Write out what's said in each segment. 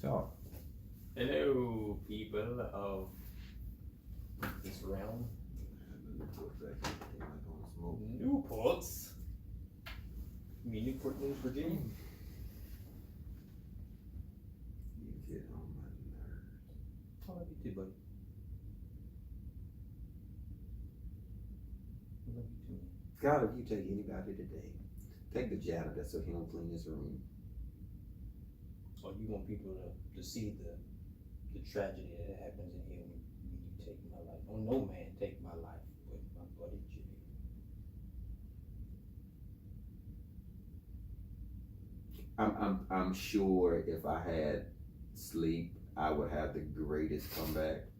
Talk. Hello, people of this realm. Newports. You mean Newport News, Virginia? You get on my nerves. I love you too, buddy. I love you too. God, if you take anybody today, take the janitor so he don't clean his room. Or you want people to see the tragedy that happens in here when you take my life. Oh, no man take my life, but my buddy Jimmy. I'm sure if I had sleep, I would have the greatest comeback.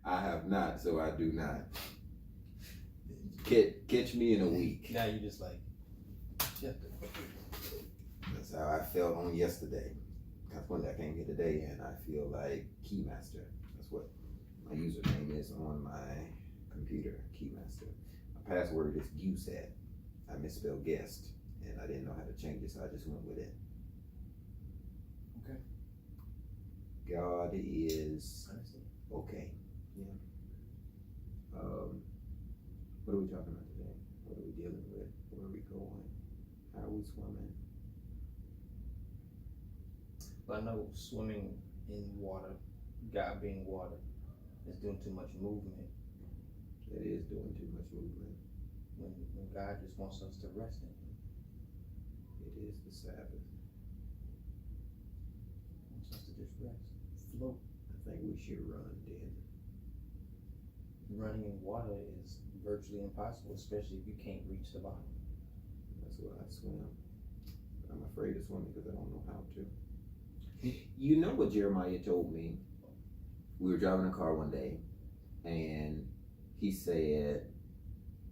I have not, so I do not. Catch me in a week. Now you just like, That's how I felt on yesterday. That's when I came here today, and I feel like Keymaster. That's what my username is on my computer, Keymaster. My password is GUSAT. I misspelled guest, and I didn't know how to change it, so I just went with it. Okay. God is okay. Yeah. What are we talking about today? What are we dealing with? Where are we going? How are we swimming? I know swimming in water, God being water, is doing too much movement. It is doing too much movement. When God just wants us to rest in Him. It is the Sabbath. He wants us to just rest, float. I think we should run then. Running in water is virtually impossible, especially if you can't reach the bottom. That's why I swim. But I'm afraid to swim because I don't know how to. You know what Jeremiah told me? We were driving a car one day, and he said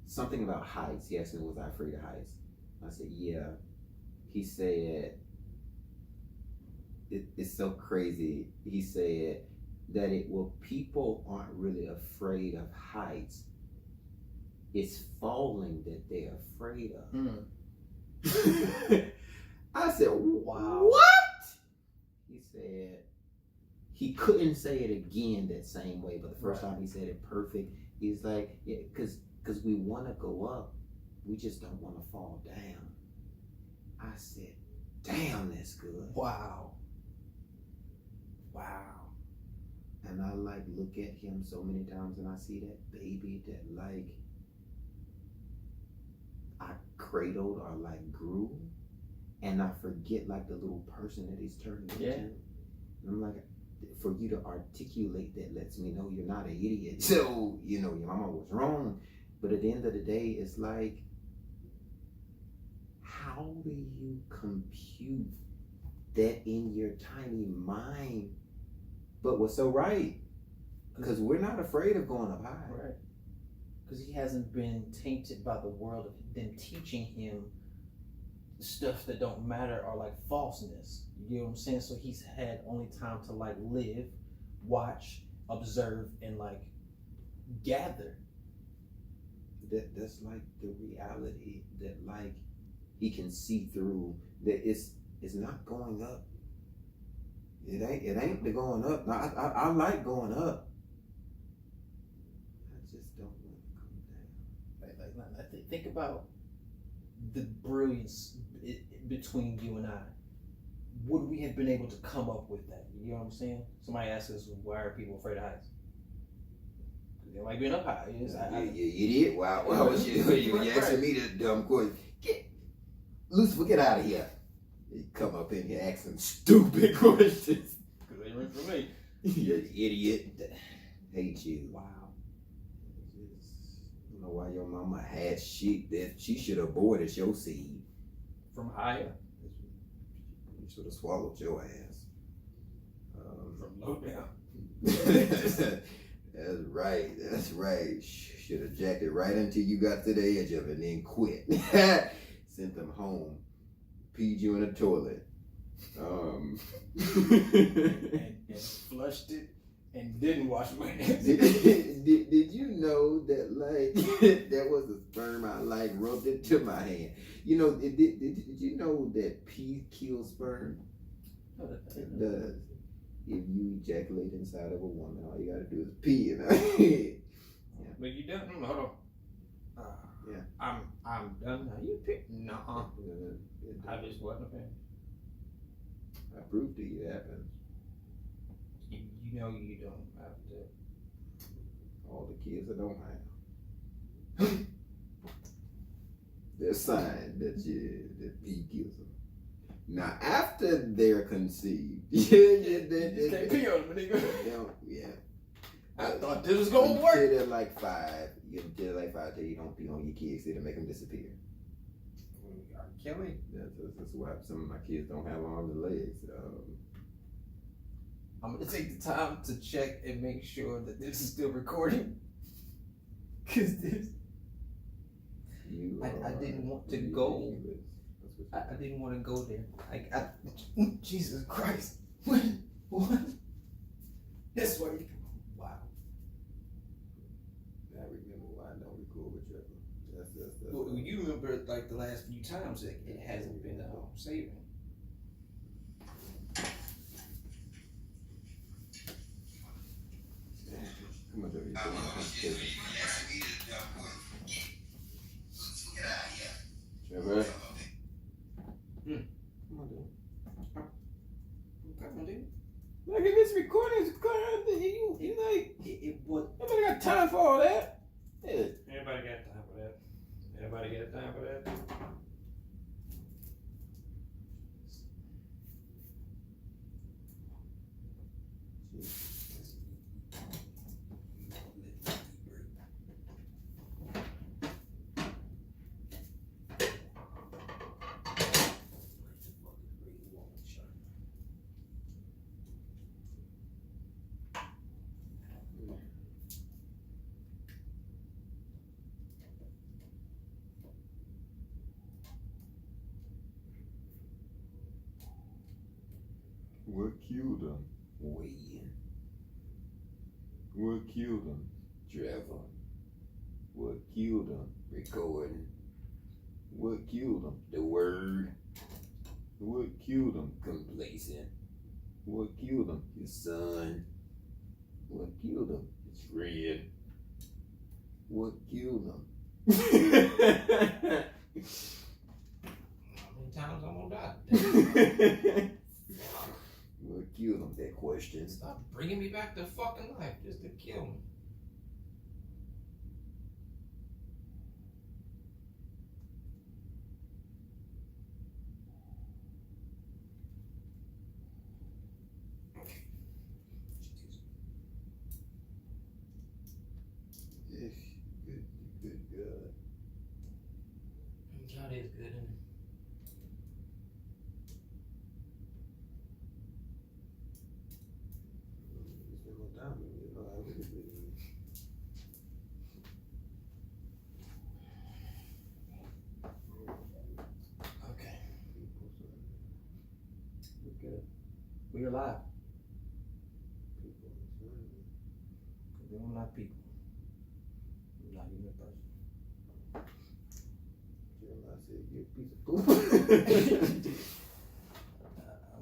something about heights. He asked me, was I afraid of heights? I said, yeah. He said, it's so crazy. He said that people aren't really afraid of heights. It's falling that they're afraid of. I said, wow. What? He said he couldn't say it again that same way, but the first time he said it perfect. He's like, yeah, because we want to go up, we just don't want to fall down. I said, damn, that's good. Wow. And I look at him so many times, and I see that baby that I cradled or grew, and I forget the little person that he's turning into. And I'm like, for you to articulate that lets me know you're not an idiot. So, your mama was wrong. But at the end of the day, it's like, how do you compute that in your tiny mind? But what's so right? Because we're not afraid of going up high. Right. Because he hasn't been tainted by the world of them teaching him stuff that don't matter or falseness. You know what I'm saying? So he's had only time to live, watch, observe, and gather. That's the reality that he can see through. That it's not going up. It ain't the going up. No, I like going up. I just don't want to come down. Think about the brilliance between you and I. Would we have been able to come up with that? You know what I'm saying? Somebody asks us, why are people afraid of heights? Because they like being up high. You idiot. Why was you asking me that dumb question? Lucifer, get out of here. You come up in here asking stupid questions. Because they ran for me. You idiot. Hate you. Wow. I don't know why your mama had sheep that she should have aborted your seed. From higher. You should have swallowed your ass. From low down. That's right. Should have jacked it right until you got to the edge of it and then quit. Sent them home. Peed you in the toilet. And flushed it and didn't wash my hands. Did you know that like there was a sperm I like rubbed into my hand? You know, did you know that pee kills sperm? It does. If you ejaculate inside of a woman, all you gotta do is pee in her head. Yeah. But you done? Hold on. Yeah. I'm done now. You pick? Nuh-uh. I just wasn't finished. I proved to you it happens. You know you don't have to. All the kids that don't have. They're sign that pee kills them. Now after they're conceived, you can't pee on them, nigga. Yeah. I thought this was gonna work. Until they're like 5. You get till like 5 till you don't pee on your kids, it'll make them disappear. Kelly. That's why some of my kids don't have arms and legs. I'm gonna take the time to check and make sure that this is still recording. Cause this, I didn't want to go. I didn't want to go there. Jesus Christ. What? That's what. Wow. I remember why I don't record with Trevor. That's Well, you remember like the last few times that it hasn't been saving. Come on, Trevor. Trevor. Come on, dude. Come on, dude. Like if it's recording, you like What? nobody got time for all that. Yeah. Anybody got time for that? Anybody got time for that? What killed him? Wayne. What killed him? Trevor. What killed him? Recording. What killed him? The word. What killed him? Complacent. What killed him? His son. What killed him? His friend. What killed him? How many times I'm gonna die? What killed him? That question. Stop bringing me back to fucking life just to kill me. Good God. God is good, isn't he? Okay. We're good. We're alive. We're not people. We're not even a person. Jeremiah said, "You a piece of poop."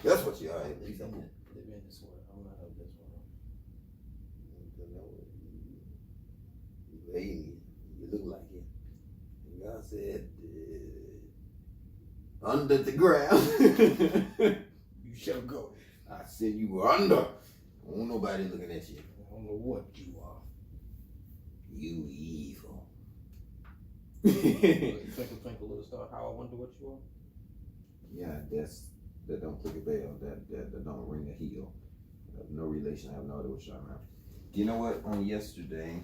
That's what you are. Live in this world. I'm not of this world. You alien. You look like it. And God said, under the ground. You shall go. I said you were under. I don't nobody looking at you. I don't know what you are. You evil. Twinkle, twinkle, little star. How I wonder what you are. Yeah, that don't click a bell. That don't ring a heel. I have no relation. I have no idea what y'all about. You know what? On yesterday,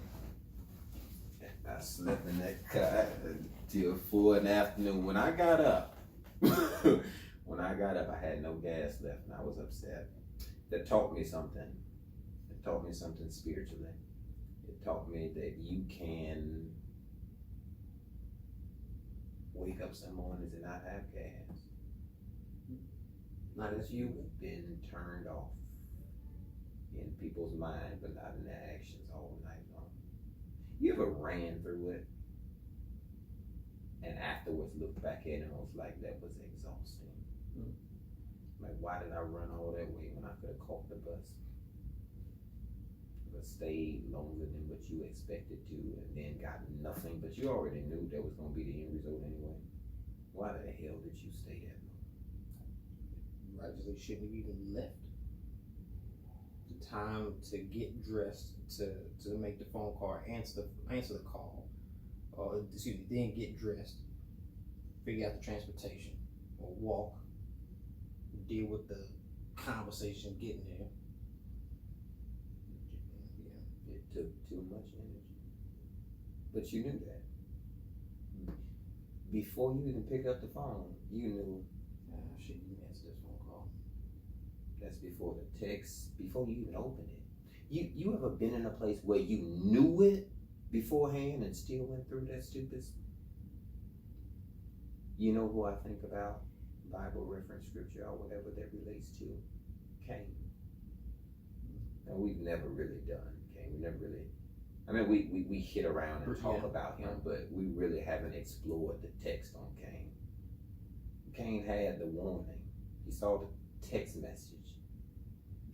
I slept in that car until 4 in the afternoon. When I got up, I had no gas left, and I was upset. That taught me something. It taught me something spiritually. It taught me that you can wake up some mornings and not have gas. Not as you. Been turned off. in people's mind, but not in their actions all night long. You ever ran through it and afterwards looked back at it and was like, that was exhausting? Mm. Like, why did I run all that way when I could have caught the bus? But stayed longer than what you expected to, and then got nothing, but you already knew that was going to be the end result anyway. Why the hell did you stay that long? Rightly shouldn't have even left. The time to get dressed, to make the phone call, answer the call, then get dressed, figure out the transportation, or walk, deal with the conversation, getting there. It took too much energy. But you knew that. Before you even picked up the phone, you knew, I shouldn't even answer this phone call. that's before the text, before you even opened it. You ever been in a place where you knew it beforehand and still went through that stupid? You know who I think about? Bible reference scripture or whatever that relates to? Cain. And we've never really done Cain. We never really, I mean, we hit around and talk about him, but we really haven't explored the text on Cain. Cain had the warning. He saw the text message.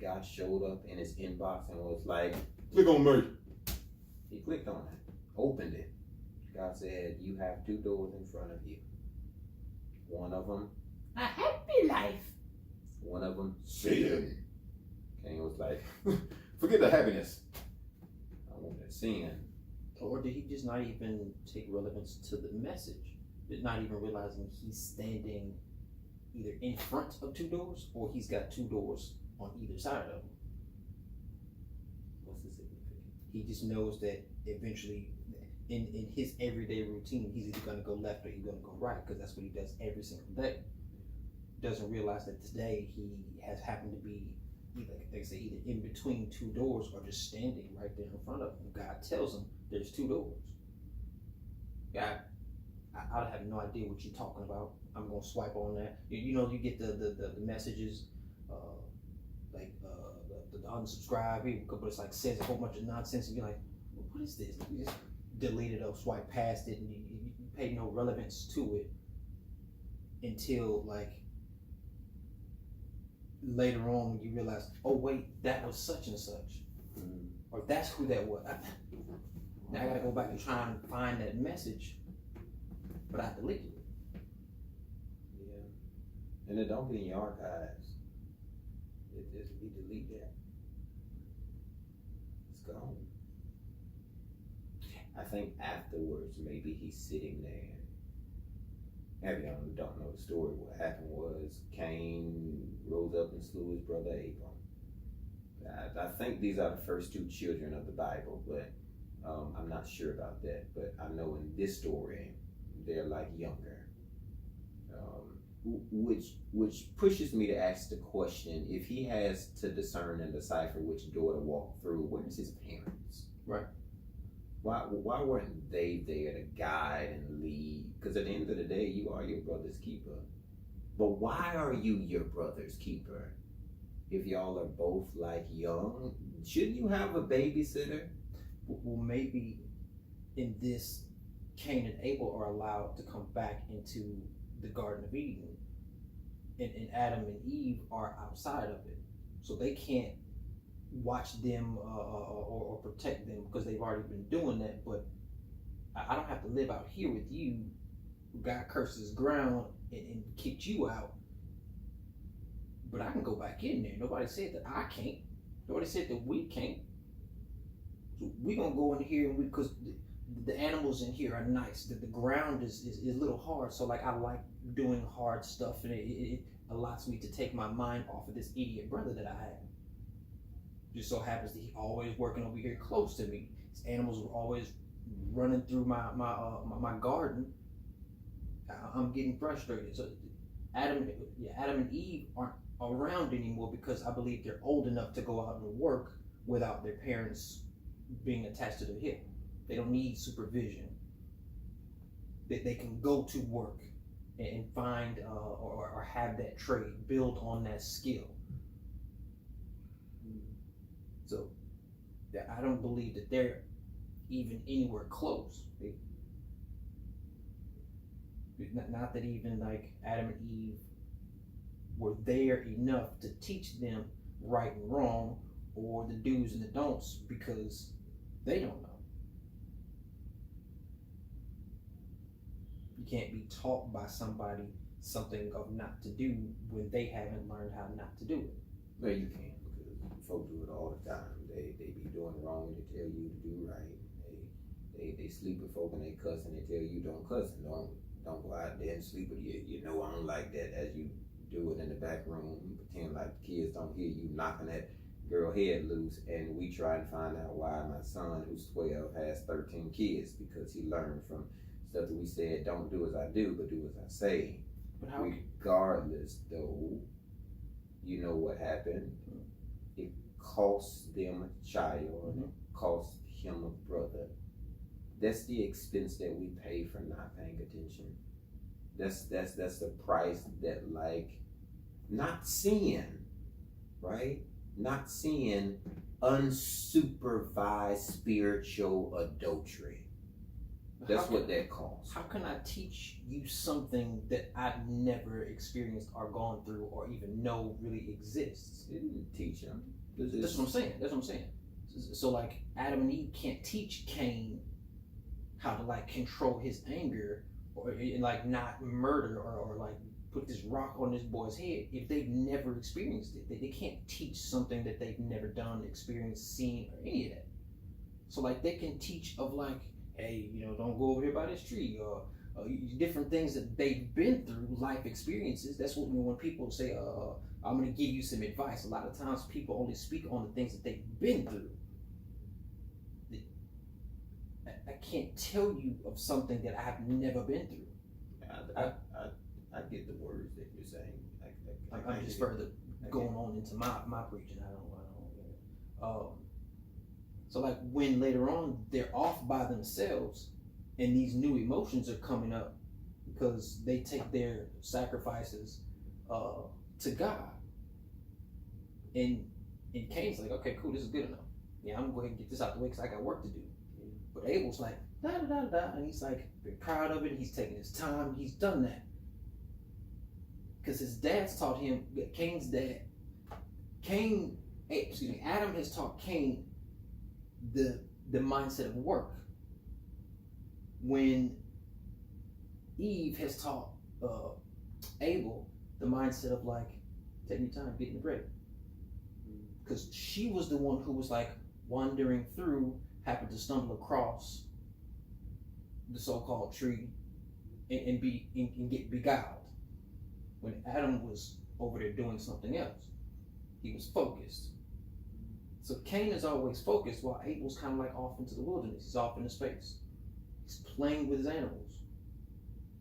God showed up in his inbox and was like, click on me. He clicked on it, opened it. God said, you have two doors in front of you. One of them, a happy life. One of them, sin. Cain was like, forget the happiness. I want that sin. Or did he just not even take relevance to the message? Not even realizing he's standing either in front of two doors or he's got two doors on either side of him. What's the significance? He just knows that eventually in his everyday routine, he's either going to go left or he's going to go right, because that's what he does every single day. Doesn't realize that today he has happened to be either in between two doors or just standing right there in front of him. God tells him there's two doors. God, I have no idea what you're talking about. I'm going to swipe on that. You know, you get the messages, the unsubscribe, but it's like says a whole bunch of nonsense, and you're like, what is this? You just delete it or swipe past it, and you pay no relevance to it until like later on when you realize, oh wait, that was such and such, or that's who that was. Now I gotta go back and try and find that message, but I deleted it. Yeah, and it don't be in your archives. It just be delete that. It's gone. I think afterwards, maybe he's sitting there. If y'all don't know the story, what happened was Cain rose up and slew his brother Abel. I think these are the first two children of the Bible, but I'm not sure about that. But I know in this story, they're like younger. Which pushes me to ask the question, if he has to discern and decipher which door to walk through, where's his parents? Right. Why weren't they there to guide and lead? Because at the end of the day, you are your brother's keeper. But why are you your brother's keeper? If y'all are both like young, shouldn't you have a babysitter? Well, maybe in this, Cain and Abel are allowed to come back into the Garden of Eden, and Adam and Eve are outside of it, so they can't watch them or protect them because they've already been doing that. But I don't have to live out here with you. God curses ground and kicked you out, but I can go back in there. Nobody said that I can't. Nobody said that we can't. So we're gonna go in here and because the animals in here are nice. The ground is a little hard, so like I like doing hard stuff, and it allows me to take my mind off of this idiot brother that I have. Just so happens that he always working over here close to me. His animals were always running through my garden. I'm getting frustrated. So Adam and Eve aren't around anymore because I believe they're old enough to go out and work without their parents being attached to the hip. They don't need supervision. They can go to work and find or have that trade, build on that skill. So I don't believe that they're even anywhere close. Not that even like Adam and Eve were there enough to teach them right and wrong, or the do's and the don'ts, because they don't know. You can't be taught by somebody something of not to do when they haven't learned how not to do it. Well, you can, because folks do it all the time. They be doing wrong and they tell you to do right. They sleep with folk and they cuss and they tell you don't cuss and don't go out there and sleep with you. You know I don't like that, as you do it in the back room, pretend like the kids don't hear you knocking that girl head loose, and we try and find out why my son, who's 12, has 13 kids, because he learned from stuff that we said, don't do as I do, but do as I say. But how? Regardless, though, you know what happened. It cost them a child, and it cost him a brother. That's the expense that we pay for not paying attention. That's the price that, like, not seeing, right? Not seeing unsupervised spiritual adultery. That's what that costs. How can I teach you something that I've never experienced or gone through or even know really exists? It didn't teach him. That's what I'm saying. So like Adam and Eve can't teach Cain how to like control his anger, or like not murder, or like put this rock on this boy's head if they've never experienced it. They can't teach something that they've never done, experienced, seen, or any of that. So like they can teach of like, hey, don't go over here by this tree, or different things that they've been through, life experiences. That's what when people say, I'm going to give you some advice. A lot of times people only speak on the things that they've been through. I can't tell you of something that I've never been through. I get the words that you're saying. I'm just further going on into my preaching. So like when later on they're off by themselves and these new emotions are coming up because they take their sacrifices to God, and Cain's like, okay, cool, this is good enough. Yeah, I'm gonna go ahead and get this out the way because I got work to do. But Abel's like, da da da da, and he's like, very proud of it. He's taking his time. He's done that because his dad's taught him. Cain's dad, Adam has taught Cain the mindset of work, when Eve has taught Abel the mindset of like taking your time, getting it ready, because she was the one who was like wandering through, happened to stumble across the so-called tree and get beguiled, when Adam was over there doing something else. He was focused. So Cain is always focused, while Abel's kind of like off into the wilderness. He's off into space. He's playing with his animals.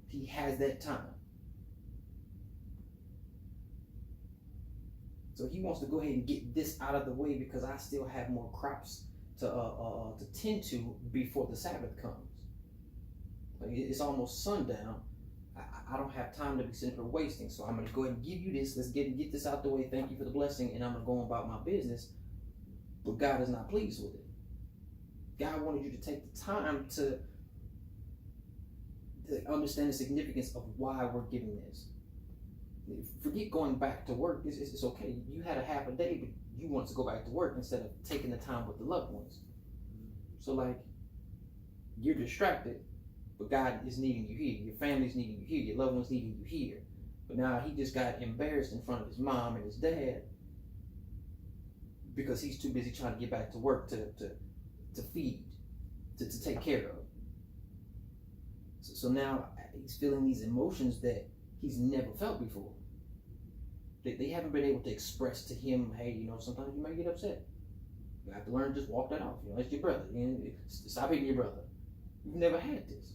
He has that time. So he wants to go ahead and get this out of the way because I still have more crops to tend to before the Sabbath comes. Like it's almost sundown. I don't have time to be sitting here wasting. So I'm going to go ahead and give you this. Let's get this out the way. Thank you for the blessing. And I'm going to go about my business. But God is not pleased with it. God wanted you to take the time to understand the significance of why we're giving this. Forget going back to work. It's okay. You had a half a day, but you want to go back to work instead of taking the time with the loved ones. So like, you're distracted, but God is needing you here. Your family's needing you here. Your loved ones needing you here. But now he just got embarrassed in front of his mom and his dad because he's too busy trying to get back to work to feed, to take care of. So now he's feeling these emotions that he's never felt before. They haven't been able to express to him, hey, sometimes you might get upset. You have to learn to just walk that off. It's your brother. Stop hitting your brother. You've never had this.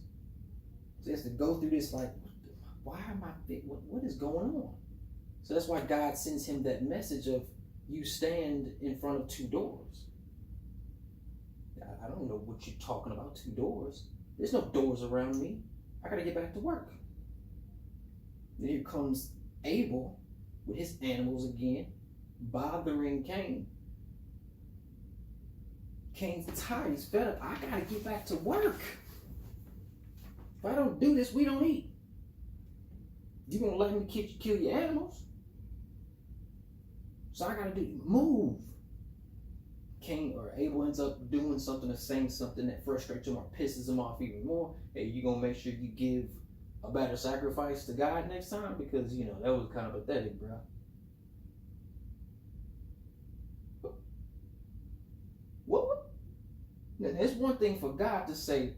So he has to go through this like, why am I, what is going on? So that's why God sends him that message of, you stand in front of two doors. I don't know what you're talking about, two doors. There's no doors around me. I gotta get back to work. Then here comes Abel with his animals again, bothering Cain. Cain's tired. He's fed up. I gotta get back to work. If I don't do this, we don't eat. You gonna let me kill your animals? So I gotta move. Cain or Abel ends up doing something or saying something that frustrates him or pisses him off even more. Hey, you gonna make sure you give a better sacrifice to God next time? Because, you know, that was kind of pathetic, bro. What? Now, it's one thing for God to say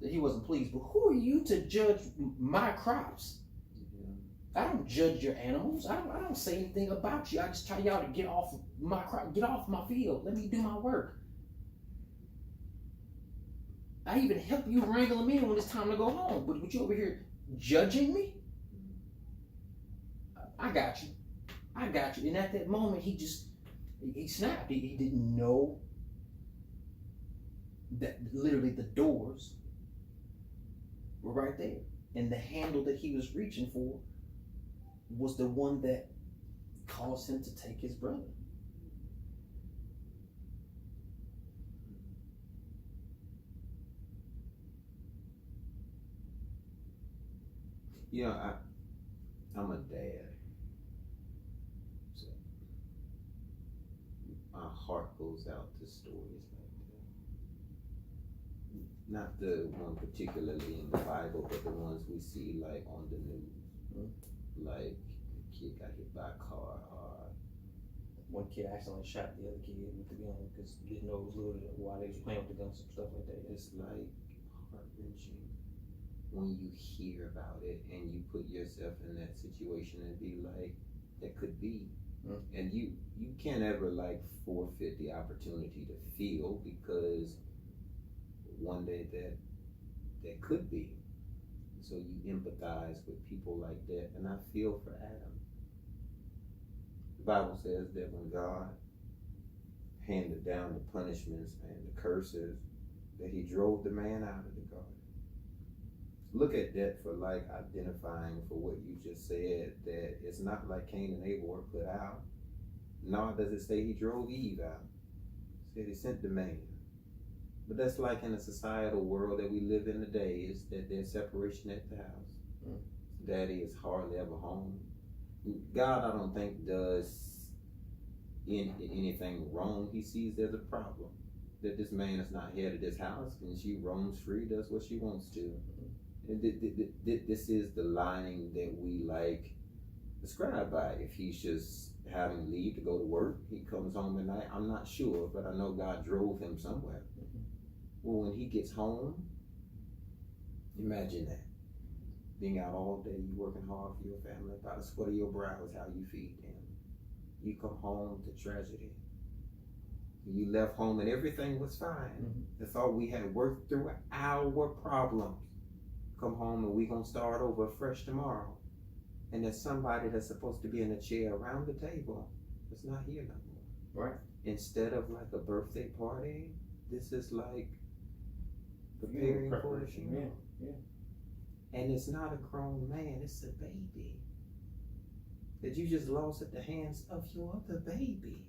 that he wasn't pleased, but who are you to judge my crops? I don't judge your animals. I don't say anything about you. I just tell y'all to get off my crop, get off my field. Let me do my work. I even help you wrangle them in when it's time to go home. But you over here judging me? I got you. I got you. And at that moment, he snapped. He didn't know that literally the doors were right there. And the handle that he was reaching for was the one that caused him to take his brother. You know, I'm a dad. So my heart goes out to stories like that. Not the one particularly in the Bible, but the ones we see like on the news. Like a kid got hit by a car, or one kid accidentally shot the other kid with the gun because he didn't know it was loaded while they was playing with the guns and stuff like that. It's like heart-wrenching when you hear about it and you put yourself in that situation and be like, that could be. And you can't ever like forfeit the opportunity to feel, because one day that could be. So you empathize with people like that, and I feel for Adam. The Bible says that when God handed down the punishments and the curses, that he drove the man out of the garden. Look at that for like identifying for what you just said, that it's not like Cain and Abel were put out. Nor does it say he drove Eve out. It said he sent the man. But that's like in a societal world that we live in today, is that there's separation at the house. Daddy is hardly ever home. God, I don't think, does anything wrong. He sees there's a problem, that this man is not head of this house, and she roams free, does what she wants to. And this is the line that we like described by. If he's just having leave to go to work, he comes home at night, I'm not sure, but I know God drove him somewhere. Well, when he gets home, imagine that. Being out all day, you working hard for your family, by the sweat of your brow is how you feed them. You come home to tragedy. You left home and everything was fine. They thought we had worked through our problems. Come home and we gonna start over fresh tomorrow. And there's somebody that's supposed to be in a chair around the table that's not here no more. Right. Instead of like a birthday party, this is like preparing for a funeral. Yeah. And it's not a grown man, it's a baby that you just lost at the hands of your other baby.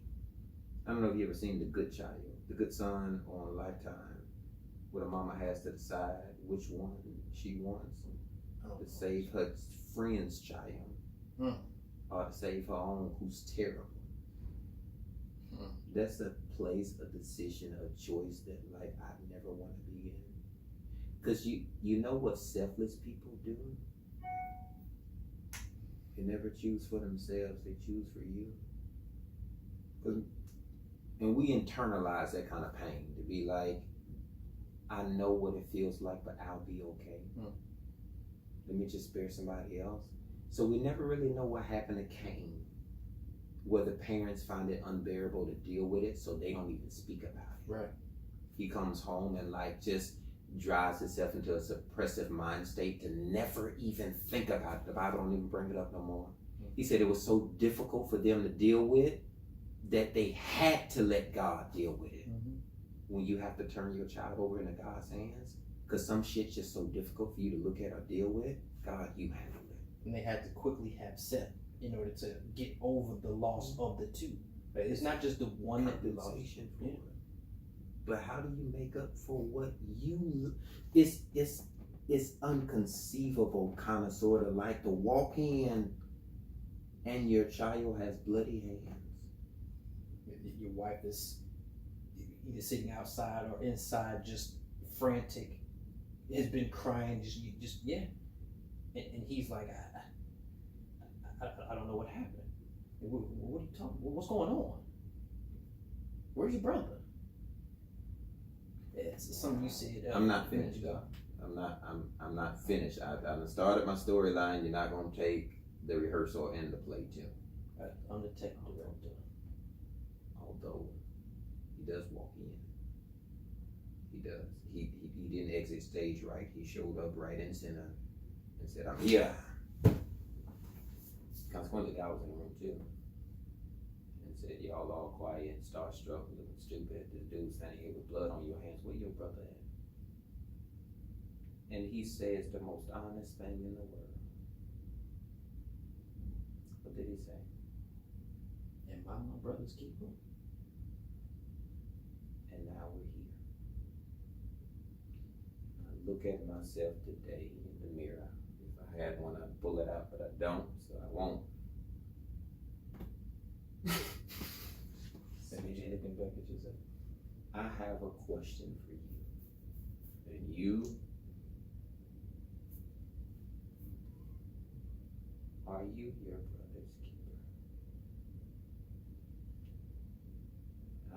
I don't know if you ever seen The Good Child, The Good Son on Lifetime, where the mama has to decide which one she wants to save her friend's child or to save her own, who's terrible. That's a place, a decision, a choice that like I never want to be in. Because you know what selfless people do? They never choose for themselves, they choose for you. And we internalize that kind of pain to be like, I know what it feels like, but I'll be okay. Let me just spare somebody else. So we never really know what happened to Cain, where the parents find it unbearable to deal with it, so they don't even speak about it. Right. He comes home and like just drives himself into a suppressive mind state to never even think about it. The Bible don't even bring it up no more. He said it was so difficult for them to deal with that they had to let God deal with it. When you have to turn your child over into God's hands, because some shit's just so difficult for you to look at or deal with, God, you handle it. And they had to quickly have Seth in order to get over the loss of the two. It's not just the one that lost. But how do you make up for what you? It's unconceivable, kind of, sort of like to walk in, and your child has bloody hands. Your wife is either sitting outside or inside, just frantic. Has been crying, just yeah. And he's like, I don't know what happened. What are you talking? What's going on? Where's your brother? It's something you said. I'm not finished. I'm not finished. I've started my storyline. You're not gonna take the rehearsal and the play too. I'm the technical director. Although he does walk in. He does. He didn't exit stage right. He showed up right in center and said, "I'm here." Consequently, the guy was in the room too, and said, "Y'all all quiet, starstruck, looking stupid. This dude standing here with blood on your hands. Where your brother at?" And he says the most honest thing in the world. What did he say? Am I my brother's keeper? And now we're here. I look at myself today in the mirror. If I had one, I'd pull it out, but I don't, so I won't. That means you're looking back at yourself. I have a question for you. And you, are you your brother's keeper?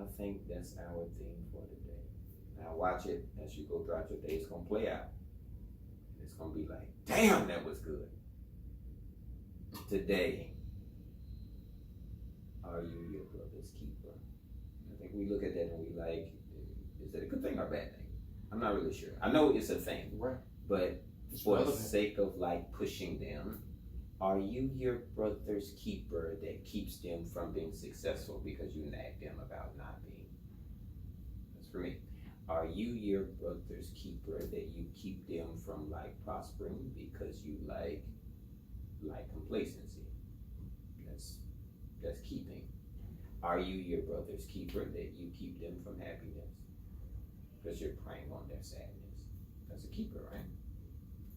I think that's our theme for today. Now watch it as you go throughout your day. It's gonna play out. It's gonna be like, damn, that was good. Today, are you your brother's keeper? I think we look at that and we like, is that a good thing or a bad thing? I'm not really sure. I know it's a thing, right? But it's for relevant. the sake of like pushing them, are you your brother's keeper that keeps them from being successful because you nag them about not being? That's for me. Are you your brother's keeper that you keep them from like prospering because you like complacency? That's keeping. Are you your brother's keeper that you keep them from happiness because you're preying on their sadness? That's a keeper, right?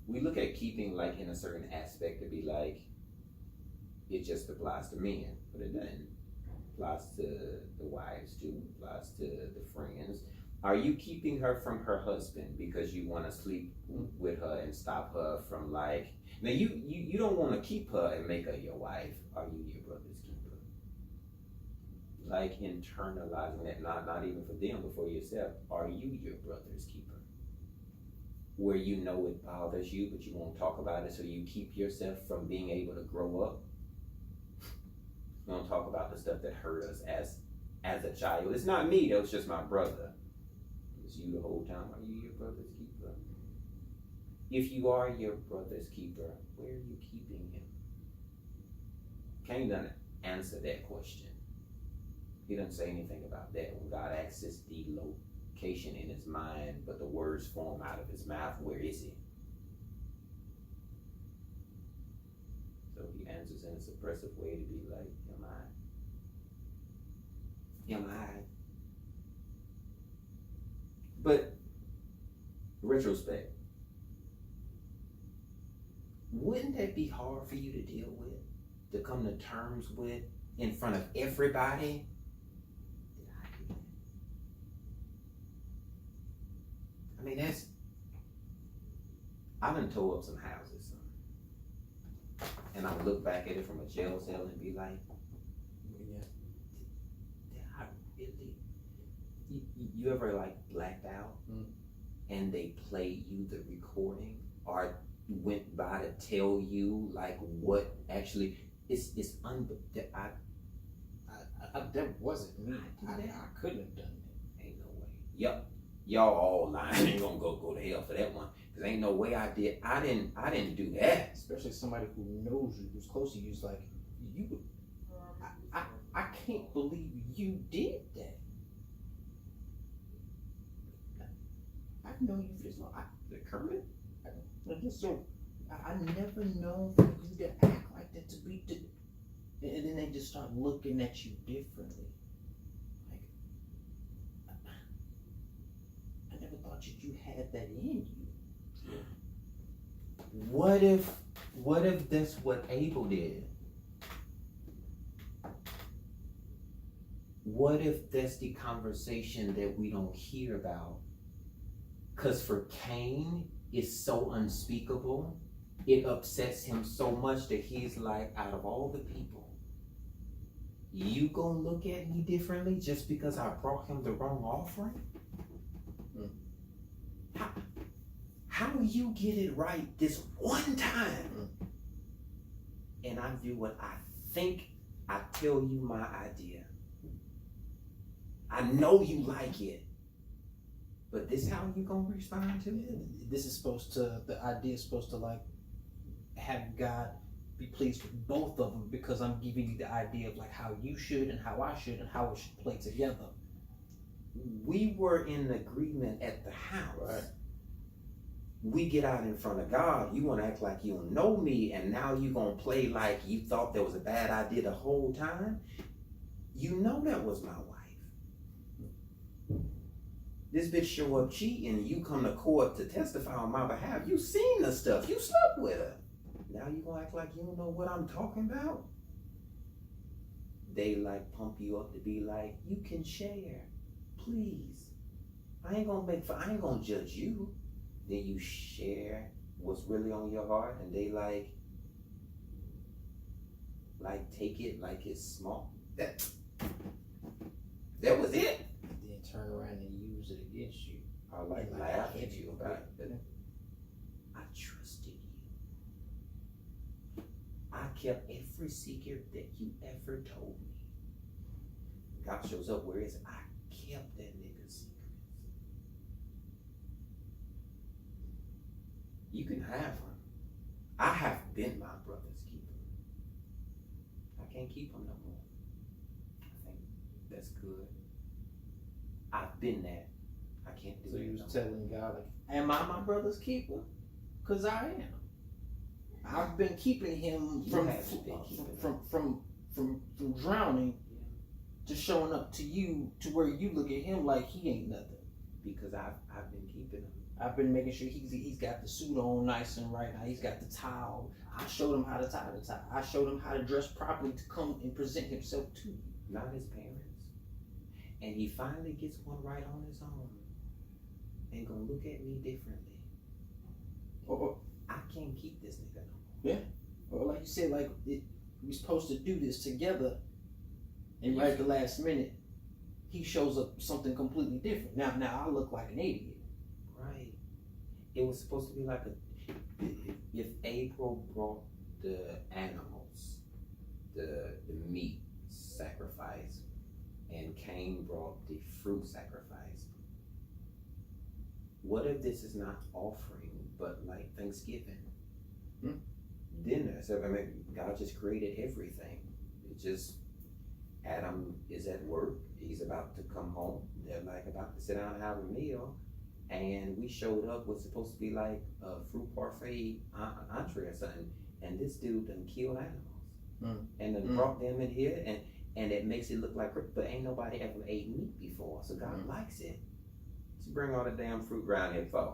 We look at keeping like in a certain aspect to be like, it just applies to men, but it doesn't. It applies to the wives too, applies to the friends. Are you keeping her from her husband because you want to sleep with her and stop her from like, now you don't want to keep her and make her your wife. Are you your brother's keeper? Like internalizing that, not even for them, but for yourself. Are you your brother's keeper? Where you know it bothers you, but you won't talk about it, so you keep yourself from being able to grow up. You don't talk about the stuff that hurt us as a child. It's not me, that was just my brother. It's you the whole time. Are you your brother's keeper? If you are your brother's keeper, where are you keeping him? Cain doesn't answer that question. He doesn't say anything about that. When God asks the location in his mind, but the words form out of his mouth, where is he? So he answers in a suppressive way to be like, am I? But retrospect, wouldn't that be hard for you to deal with, to come to terms with in front of everybody? Did I do that? I mean, I done tore up some houses, son. And I look back at it from a jail cell and be like, did I really? You ever like blacked out and they played you the recording or went by to tell you like what actually it's that wasn't me. I couldn't have done that. Ain't no way. Yep. Y'all all lying. Ain't gonna go to hell for that one. Cause ain't no way I did. I didn't do that. Especially somebody who knows you, who's close to you, is like, you. I can't believe you did that. I know you just know. The Kermit? So I never know for you to act like that, to be, and then they just start looking at you differently. Like, thought you had that in you. What if that's what Abel did? What if that's the conversation that we don't hear about? Because for Cain, it's so unspeakable. It upsets him so much that he's like, out of all the people, you gonna look at me differently just because I brought him the wrong offering? How will you get it right this one time? And I do what I think. I tell you my idea. I know you like it, but this how you gonna respond to it? This is supposed to, the idea is supposed to like have God be pleased with both of them, because I'm giving you the idea of like how you should and how I should and how it should play together. We were in agreement at the house. Right. We get out in front of God. You want to act like you don't know me, and now you gonna play like you thought that was a bad idea the whole time. You know that was my wife. This bitch show up cheating, you come to court to testify on my behalf. You seen the stuff. You slept with her. Now you gonna act like you don't know what I'm talking about? They like pump you up to be like, you can share, please. I ain't gonna judge you. Then you share what's really on your heart, and they like take it like it's small. That was it. Then turn around and use it against you. I like laugh at you about it. I trusted you. I kept every secret that you ever told me. God shows up, where is it? I kept that nigga's secrets. You can have him. I have been my brother's keeper. I can't keep him no more. I think that's good. I've been that. I can't do it. So you was telling God, like, am I my brother's keeper? Because I am. I've been keeping him from drowning to showing up to you, to where you look at him like he ain't nothing. Because I've been keeping him. I've been making sure he's got the suit on nice and right. Now he's got the towel. I showed him how to tie the tie. I showed him how to dress properly to come and present himself to you. Not his parents. And he finally gets one right on his own. And gonna look at me differently. Or I can't keep this nigga no more. Yeah. Or like you said, like we're supposed to do this together, and right at the last minute, he shows up something completely different. Now I look like an idiot. Right. It was supposed to be like if Abel brought the animals, the meat sacrifice, and Cain brought the fruit sacrifice. What if this is not offering, but like Thanksgiving? Dinner. So I mean, God just created everything. It just, Adam is at work. He's about to come home. They're like about to sit down and have a meal. And we showed up with supposed to be like a fruit parfait entree or something. And this dude done killed animals. And then brought them in here, and it makes it look like, but ain't nobody ever ate meat before. So God likes it. So bring all the damn fruit around here for.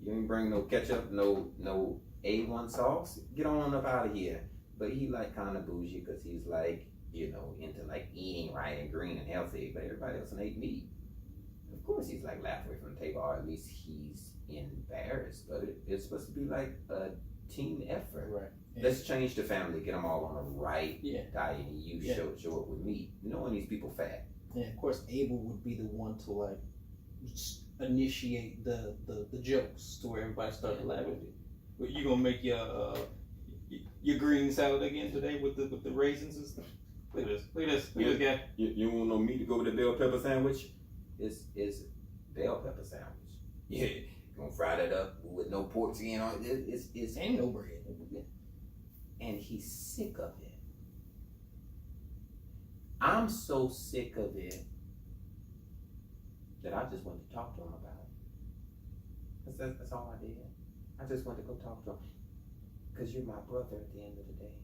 You ain't bring no ketchup, no A1 sauce. Get on up out of here. But he like kind of bougie because he's like, you know, into like eating right and green and healthy. But everybody else ate meat. Of course he's like laughing away from the table, or at least he's embarrassed. But it's supposed to be like a team effort. Right. Yeah. Let's change the family, get them all on the right diet, and you show up with meat. Knowing these people fat. Yeah, of course Abel would be the one to like initiate the jokes to where everybody started laughing. But you gonna make your green salad again today with the raisins and stuff? Look at this guy. You want no meat to go with the bell pepper sandwich? It's bell pepper sandwich. Yeah, you gonna fry that up with no pork skin on it. It's ain't no bread. And he's sick of it. I'm so sick of it that I just went to talk to him about it. That's all I did. I just went to go talk to him. Because you're my brother at the end of the day.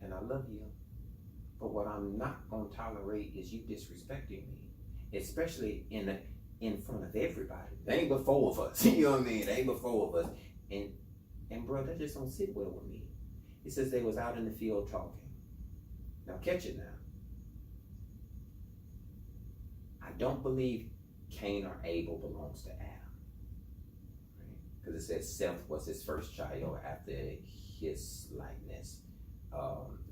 And I love you. But what I'm not going to tolerate is you disrespecting me. Especially in front of everybody. They ain't but 4 of us. You know what I mean? They ain't but 4 of us. And bro, that just don't sit well with me. It says they was out in the field talking. Now catch it now. I don't believe Cain or Abel belongs to Adam. Right? Because it says Seth was his first child after his likeness.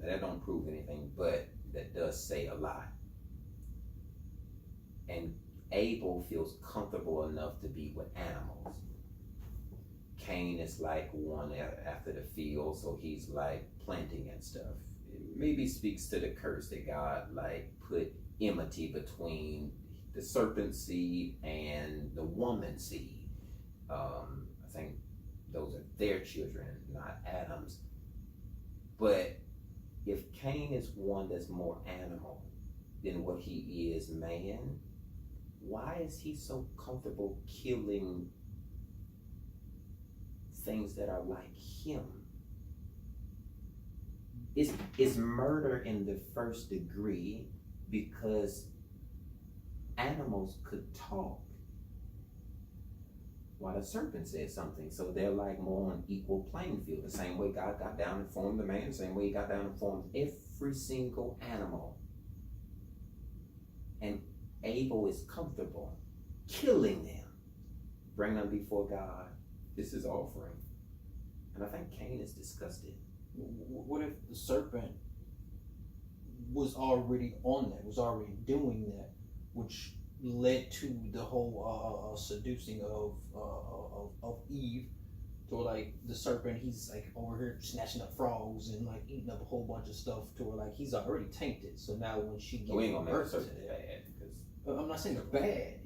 That don't prove anything, but that does say a lot. And Abel feels comfortable enough to be with animals. Cain is like one after the field, so he's like planting and stuff. It maybe speaks to the curse that God like put enmity between the serpent seed and the woman seed. I think those are their children, not Adam's. But if Cain is one that's more animal than what he is man, why is he so comfortable killing things that are like him? Is murder in the first degree because animals could talk while the serpent said something, so they're like more on equal playing field. The same way God got down and formed the man, the same way he got down and formed every single animal. And Abel is comfortable killing them, bring them before God. This is offering. And I think Cain is disgusted. What if the serpent was already on that, was already doing that, which led to the whole seducing of Eve, to where like the serpent, he's like over here snatching up frogs and like eating up a whole bunch of stuff, to where like he's already tainted. So now when she gives birth to that, bad, because I'm not saying it's bad.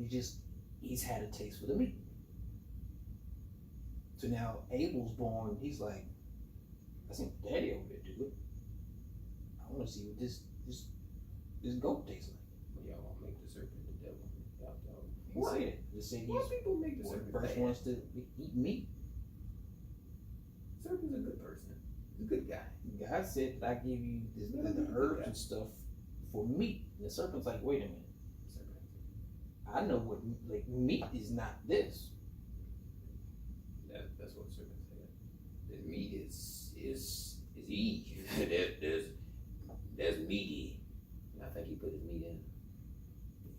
He's had a taste for the meat. So now Abel's born. He's like, I seen Daddy over there do it. I want to see what this goat tastes like. Well, y'all won't make the serpent the devil. What? Just say Most people make the serpent the first bad. ones to eat meat. Serpent's a good person. He's a good guy. God said, I give you the herbs and stuff for meat. And the serpent's like, wait a minute. I know what, like, meat is not this. That's what the serpent said. The meat is Eve. there's meaty. And I think he put his meat in.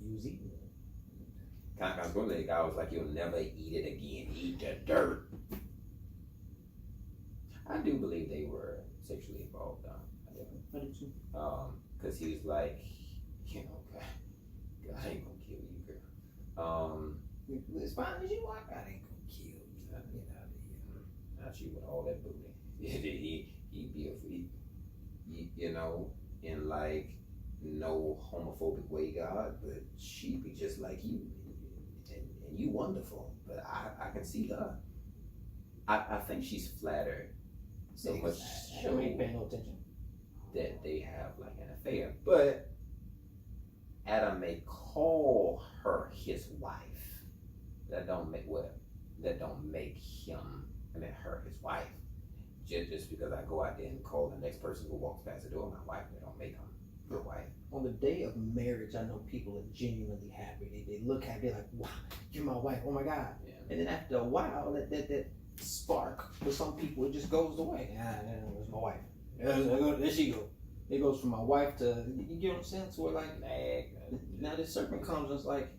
He was eating it. Kind of one of the guy was like, you'll never eat it again. Eat the dirt. I do believe they were sexually involved. I do too. Because he was like, you know, God ain't gonna kill you, girl. As fine as you are, God ain't gonna kill you. Get out of here. Not you with all that booty. He'd be you know, in like no homophobic way, God, but she'd be just like you, and you wonderful. But I can see her. I think she's flattered so much so ain't paying no attention that they have like an affair. But Adam may call her his wife. That don't make her his wife. Just because I go out there and call the next person who walks past the door my wife, they don't make them your wife. On the day of marriage, I know people are genuinely happy. They look happy, they're like, wow, you're my wife, oh my God. Yeah. And then after a while, that spark, for some people, it just goes away. That's my wife. There she goes. It goes from my wife to, you get what I'm saying? So we're like, now this serpent comes and it's like,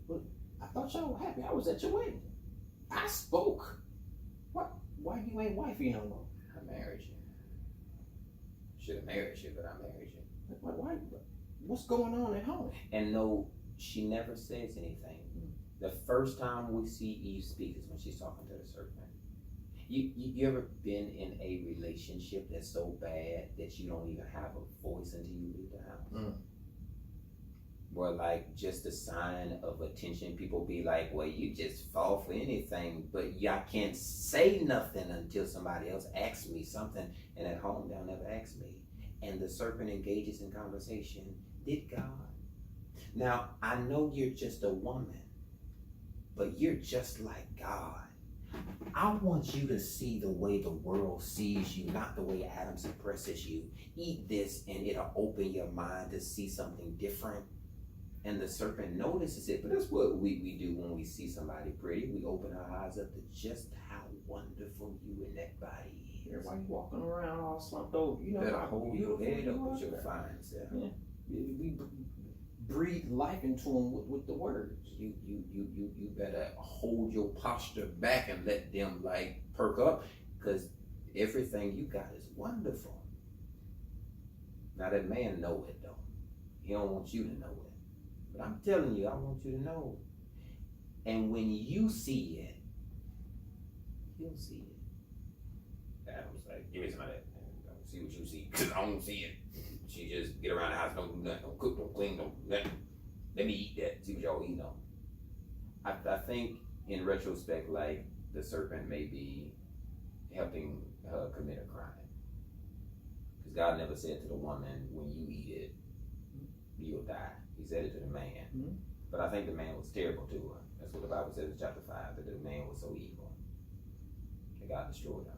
but I thought y'all were happy. I was at your wedding. I spoke. What? Why you ain't wifey no more? I married you. Should have married you, but I married you. Why? What's going on at home? And no, she never says anything. The first time we see Eve speak is when she's talking to the serpent. You ever been in a relationship that's so bad that you don't even have a voice until you leave the house? Where like just a sign of attention, people be like, well, you just fall for anything, but y'all can't say nothing until somebody else asks me something, and at home they'll never ask me. And the serpent engages in conversation. Did God? Now, I know you're just a woman, but you're just like God. I want you to see the way the world sees you, not the way Adam suppresses you. Eat this and it'll open your mind to see something different. And the serpent notices it, but that's what we do when we see somebody pretty. We open our eyes up to just how wonderful you and that body is. Everybody walking around all slumped over. You know, better how hold your beautiful head you up are. with your fine self. Yeah. We breathe life into them with the words. You better hold your posture back and let them like perk up, because everything you got is wonderful. Now that man know it though. He don't want you to know it. But I'm telling you, I want you to know. And when you see it, he'll see it. Adam's like, give me some of that. I don't see what you see, because I don't see it. She just get around the house, don't do nothing, don't cook, don't clean, don't nothing. Let me eat that, see what y'all eating on. I think in retrospect, like, the serpent may be helping her commit a crime. Because God never said to the woman, when you eat it, you'll die. He said it to the man. Mm-hmm. But I think the man was terrible to her. That's what the Bible says in chapter 5, that the man was so evil. And God destroyed him.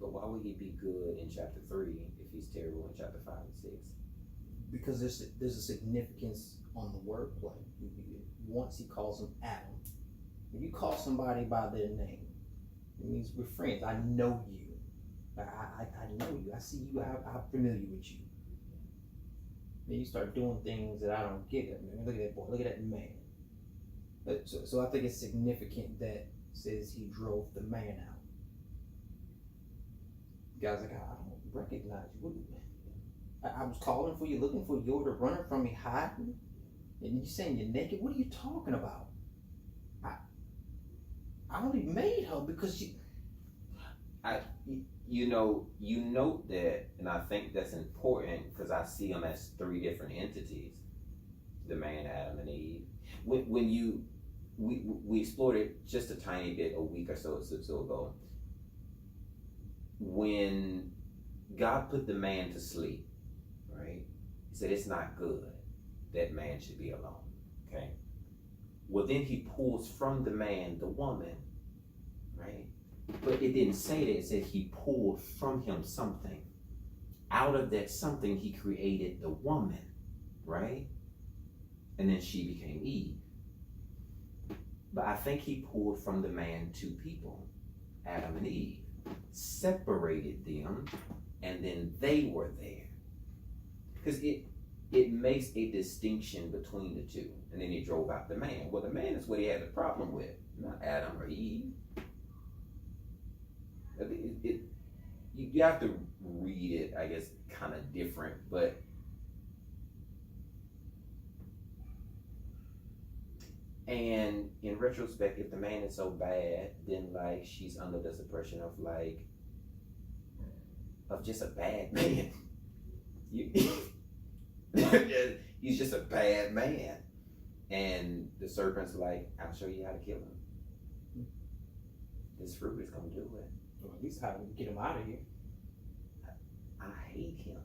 But why would he be good in chapter 3 if he's terrible in chapter 5 and 6? Because there's a significance on the wordplay. Once he calls him Adam. When you call somebody by their name, it means we're friends. I know you. I know you. I see you. I'm familiar with you. Then you start doing things that I don't get. I mean, look at that boy. Look at that man. So I think it's significant that says he drove the man out. Guys like, I don't recognize you. I was calling for you, looking for you, over running from me, hiding, and you saying you're naked. What are you talking about? I only made her because you. You note that, and I think that's important because I see them as 3 different entities: the man, Adam, and Eve. We explored it just a tiny bit a week or so ago. When God put the man to sleep, right? He said it's not good that man should be alone. Okay. Well, then he pulls from the man the woman, right? But it didn't say that. It said he pulled from him something. Out of that something, he created the woman, right? And then she became Eve. But I think he pulled from the man 2 people, Adam and Eve, separated them, and then they were there. Because it makes a distinction between the 2. And then he drove out the man. Well, the man is what he had a problem with, not Adam or Eve. You have to read it, I guess, kind of different, but and in retrospect, if the man is so bad, then like she's under the suppression of just a bad man. He's just a bad man, and the serpent's like, I'll show you how to kill him. This fruit is gonna do it. Or at least how to get him out of here. I hate him,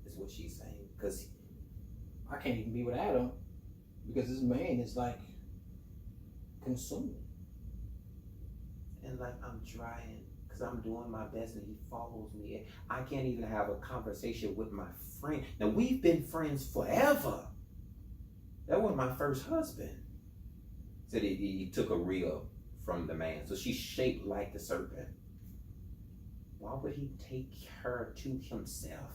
is what she's saying. Because I can't even be with Adam because this man is like consuming. And like I'm trying, because I'm doing my best and he follows me. I can't even have a conversation with my friend. Now we've been friends forever. That was my first husband. Said he took a rib from the man. So she's shaped like the serpent. Why would he take her to himself?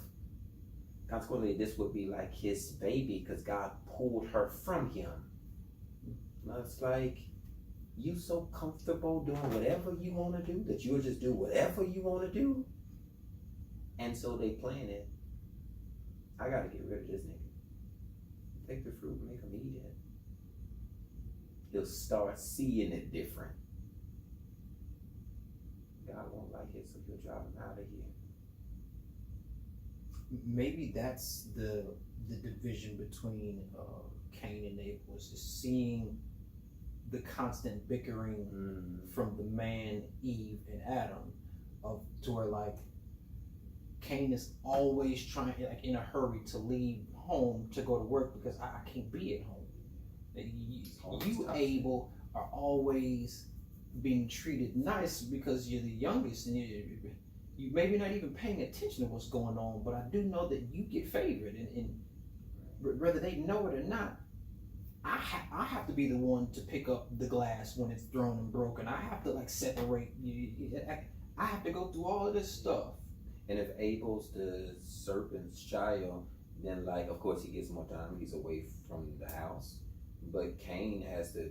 Consequently, this would be like his baby because God pulled her from him. Now it's like, you so comfortable doing whatever you want to do that you'll just do whatever you want to do. And so they plan it. I got to get rid of this nigga. Take the fruit and make him eat it. He'll start seeing it different. God won't like it, so he'll drive him out of here. Maybe that's the division between Cain and Abel, is just seeing the constant bickering from the man, Eve, and Adam, to where like Cain is always trying, like in a hurry to leave home to go to work because I can't be at home. You Abel are always being treated nice because you're the youngest and you maybe not even paying attention to what's going on, but I do know that you get favored and whether they know it or not, I have to be the one to pick up the glass when it's thrown and broken. I have to like separate. I have to go through all of this stuff. And if Abel's the serpent's child, then like of course he gets more time. He's away from the house, but Cain has to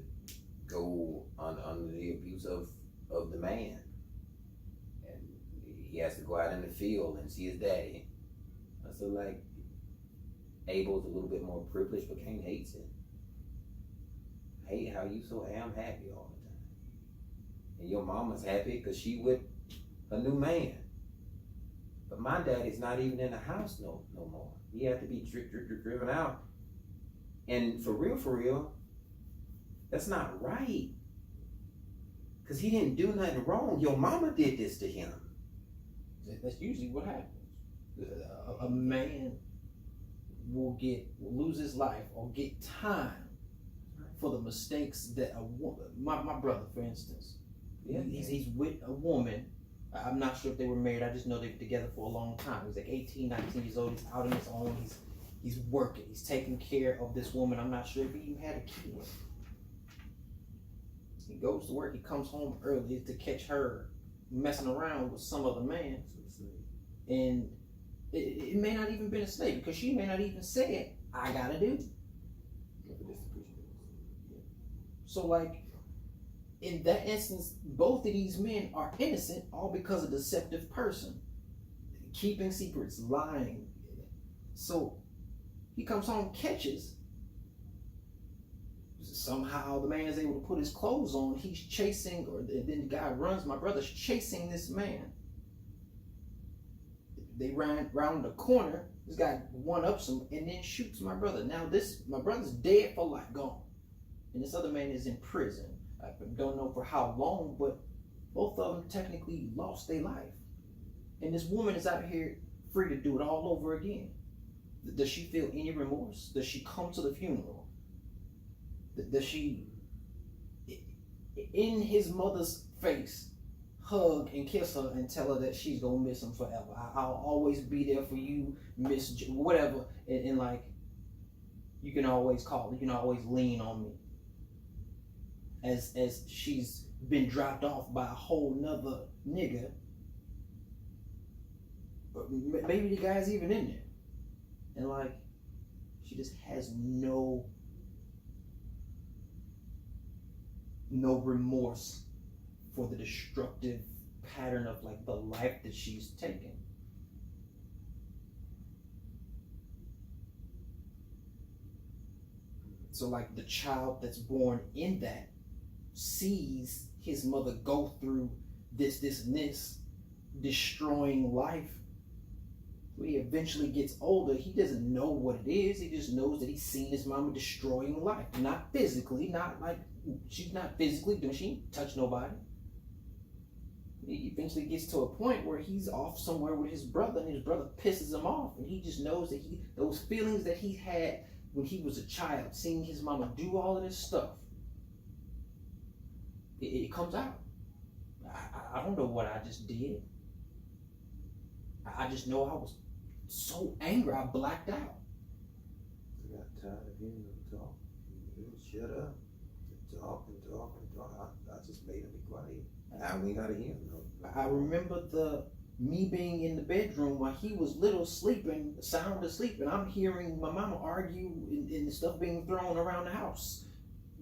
go under the abuse of the man, and he has to go out in the field and see his daddy. So like Abel's a little bit more privileged, but Cain hates it. Hate how you so damn happy all the time, and your mama's happy because she with a new man. But my daddy's not even in the house no more. He had to be driven out. And for real, that's not right. Because he didn't do nothing wrong. Your mama did this to him. That's usually what happens. A man will lose his life or get time for the mistakes that a woman, my brother, for instance, he's with a woman. I'm not sure if they were married. I just know they were together for a long time. He's like 18, 19 years old. He's out on his own. He's working. He's taking care of this woman. I'm not sure if he even had a kid. He goes to work. He comes home early to catch her messing around with some other man. And it may not even been a slave because she may not even say it. I gotta do. So like, in that instance, both of these men are innocent, all because of a deceptive person. Keeping secrets, lying. So he comes home, catches. Somehow the man is able to put his clothes on. He's chasing, or then the guy runs. My brother's chasing this man. They ran around the corner. This guy one-ups him and then shoots my brother. Now my brother's dead for life, gone. And this other man is in prison. I don't know for how long, but both of them technically lost their life. And this woman is out here free to do it all over again. Does she feel any remorse? Does she come to the funeral? Does she, in his mother's face, hug and kiss her and tell her that she's gonna miss him forever? I'll always be there for you, Miss whatever. And like, you can always call, you can always lean on me. As she's been dropped off by a whole nother nigga. But maybe the guy's even in there. And like, she just has no remorse for the destructive pattern of like the life that she's taken. So like the child that's born in that sees his mother go through this, destroying life. When he eventually gets older, he doesn't know what it is. He just knows that he's seen his mama destroying life. Not physically, not like, she's not physically doing, she ain't touch nobody. He eventually gets to a point where he's off somewhere with his brother, and his brother pisses him off, and he just knows that those feelings that he had when he was a child, seeing his mama do all of this stuff, it comes out. I don't know what I just did. I just know I was so angry I blacked out. I got tired of hearing them talk. Shut up. Talk. I just made him be quiet. Now we gotta hear him. I remember me being in the bedroom while he was little, sleeping, sound asleep, and I'm hearing my mama argue and stuff being thrown around the house.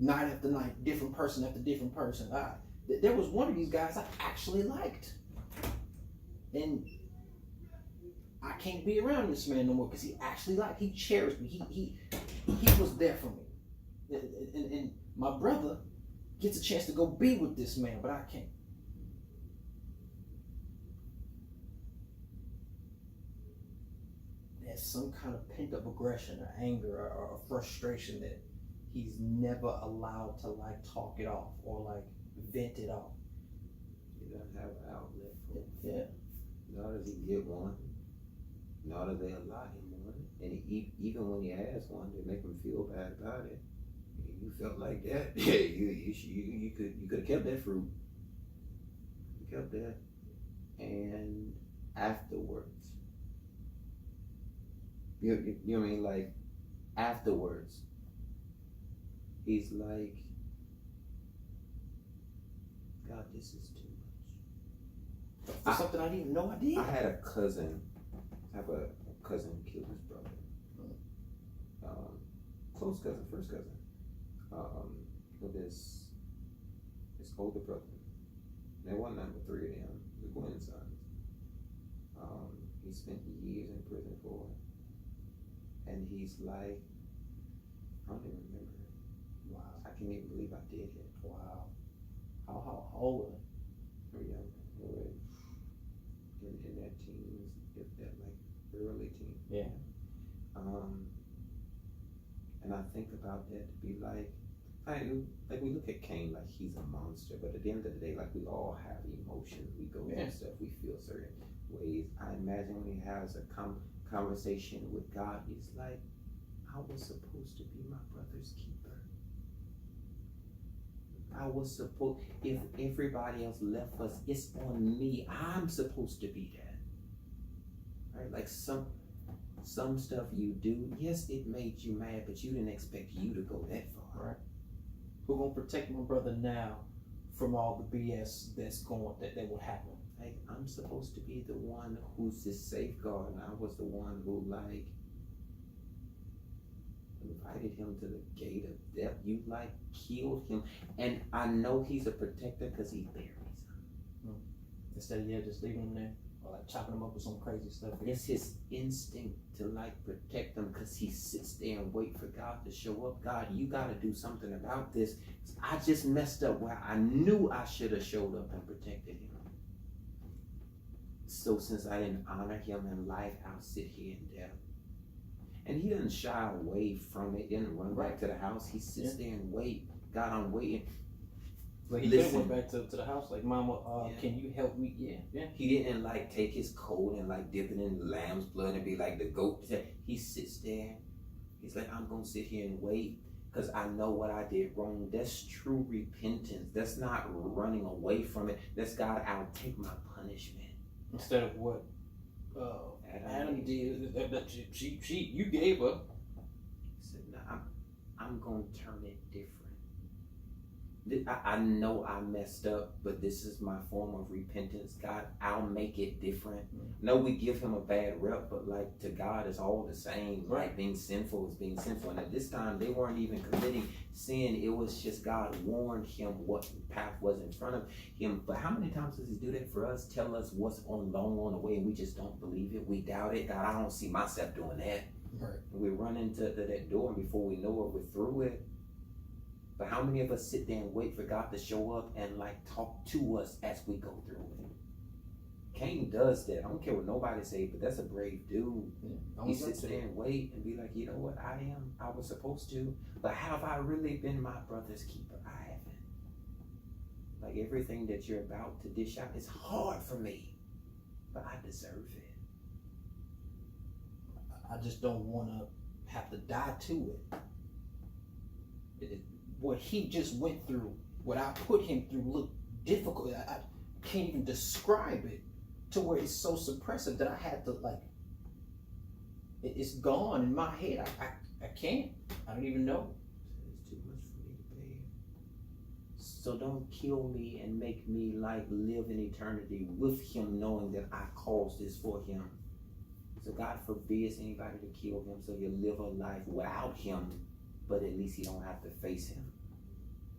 Night after night, different person after different person. There was one of these guys I actually liked. And I can't be around this man no more because he cherished me. He was there for me. And my brother gets a chance to go be with this man, but I can't. There's some kind of pent-up aggression or anger or frustration that he's never allowed to like talk it off or like vent it off. He doesn't have an outlet for it. Yeah. Nor does he get one. Nor do they allow him one. And even when he has one, they make him feel bad about it. You felt like that. Yeah, you could have kept that fruit. You kept that. And afterwards, you know what I mean? Like, afterwards, he's like, God, this is too much. For something I didn't even know I did. I had a cousin. I have a cousin who killed his brother. Close cousin, first cousin. With his older brother. There wasn't number three of them, the Gwen sons. He spent years in prison for it. And he's like, I don't even remember it. Wow. I can't even believe I did it. Wow. How old were Oh yeah, they were in their teens, if that like early teens. Yeah. And I think about that to be like we look at Cain like he's a monster, but at the end of the day, like we all have emotions. We go through stuff. We feel certain ways. I imagine when he has a conversation with God, he's like, I was supposed to be my brother's keeper. I was supposed, if everybody else left us, it's on me. I'm supposed to be that. Right? Like some stuff you do, yes, it made you mad, but you didn't expect you to go that far. Right. Who gonna protect my brother now from all the BS that will happen? Like, I'm supposed to be the one who's the safeguard, and I was the one who like invited him to the gate of death. You like killed him, and I know he's a protector because he buries him. Instead of just leaving him there, or like chopping him up with some crazy stuff. It's his instinct to like protect them because he sits there and wait for God to show up. God, you got to do something about this. I just messed up where I knew I should have showed up and protected him. So since I didn't honor him in life, I'll sit here in death. And he doesn't shy away from it. He doesn't run back to the house. He sits there and wait. God, I'm waiting. Like he could have went back to the house, like, Mama, can you help me? Yeah. He didn't like take his coat and like dip it in lamb's blood and be like the goat. He sits there. He's like, I'm gonna sit here and wait because I know what I did wrong. That's true repentance. That's not running away from it. That's God, I'll take my punishment. Instead of what Adam did, that you gave up. He said, no, I'm gonna turn it different. I know I messed up, but this is my form of repentance. God, I'll make it different. No, we give him a bad rep, but like to God, it's all the same. Right. Like being sinful is being sinful. And at this time, they weren't even committing sin. It was just God warned him what path was in front of him. But how many times does he do that for us? Tell us what's on the way, and we just don't believe it. We doubt it. God, I don't see myself doing that. Right. And we run into that door, and before we know it, we're through it. But how many of us sit there and wait for God to show up and like talk to us as we go through it? Cain does that. I don't care what nobody say, but that's a brave dude. Yeah, he sits there and wait and be like, you know what, I was supposed to, but have I really been my brother's keeper? I haven't. Like everything that you're about to dish out is hard for me, but I deserve it. I just don't want to have to die to it. What he just went through, what I put him through, looked difficult. I can't even describe it to where it's so suppressive that I had to like, it's gone in my head. I can't. I don't even know. It's too much for me to bear. So don't kill me and make me like live in eternity with him, knowing that I caused this for him. So God forbids anybody to kill him, so he'll live a life without him, but at least you don't have to face him.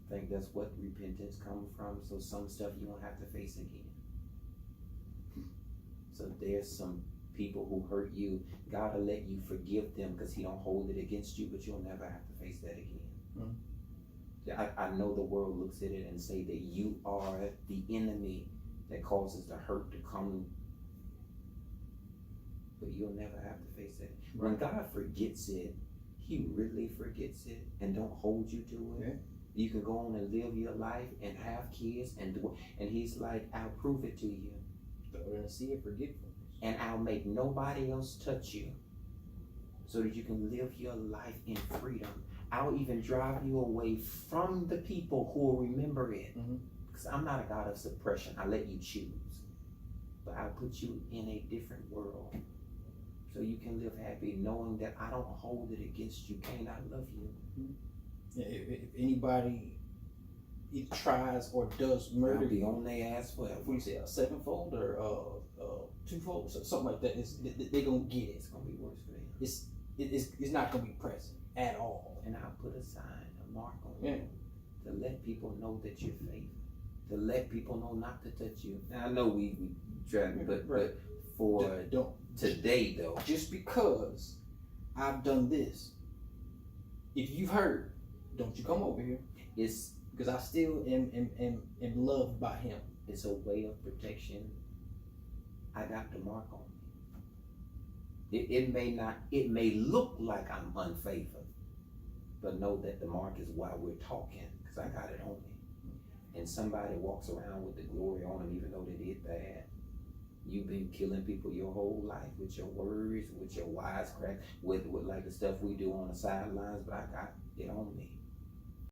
I think that's what repentance comes from. So some stuff you won't have to face again. So there's some people who hurt you. God will let you forgive them because he don't hold it against you, but you'll never have to face that again. I know the world looks at it and say that you are the enemy that causes the hurt to come, but you'll never have to face that. When God forgets it, he really forgets it and don't hold you to it. You can go on and live your life and have kids and do it. And he's like, I'll prove it to you. Throw it in a sea of forgetfulness. And I'll make nobody else touch you so that you can live your life in freedom. I'll even drive you away from the people who will remember it. Because I'm not a God of suppression. I let you choose. But I'll put you in a different world so you can live happy knowing that I don't hold it against you. Cain, I love you. If anybody either tries or does murder, I'll be on their ass forever. What do you say, a sevenfold or twofold, so something like that? They gonna get it. It's gonna be worse for them. It's not gonna be present at all. And I'll put a sign, a mark on you to let people know that you're favored. To let people know not to touch you. Now I know we try, but for today though, just because I've done this, if you've heard, don't you come over here. It's because I still am loved by him. It's a way of protection. I got the mark on me. It may look like I'm unfavored, but know that the mark is why we're talking, because I got it on me. And somebody walks around with the glory on them even though they did bad. You've been killing people your whole life with your words, with your wisecracks, with like the stuff we do on the sidelines, but I got it on me.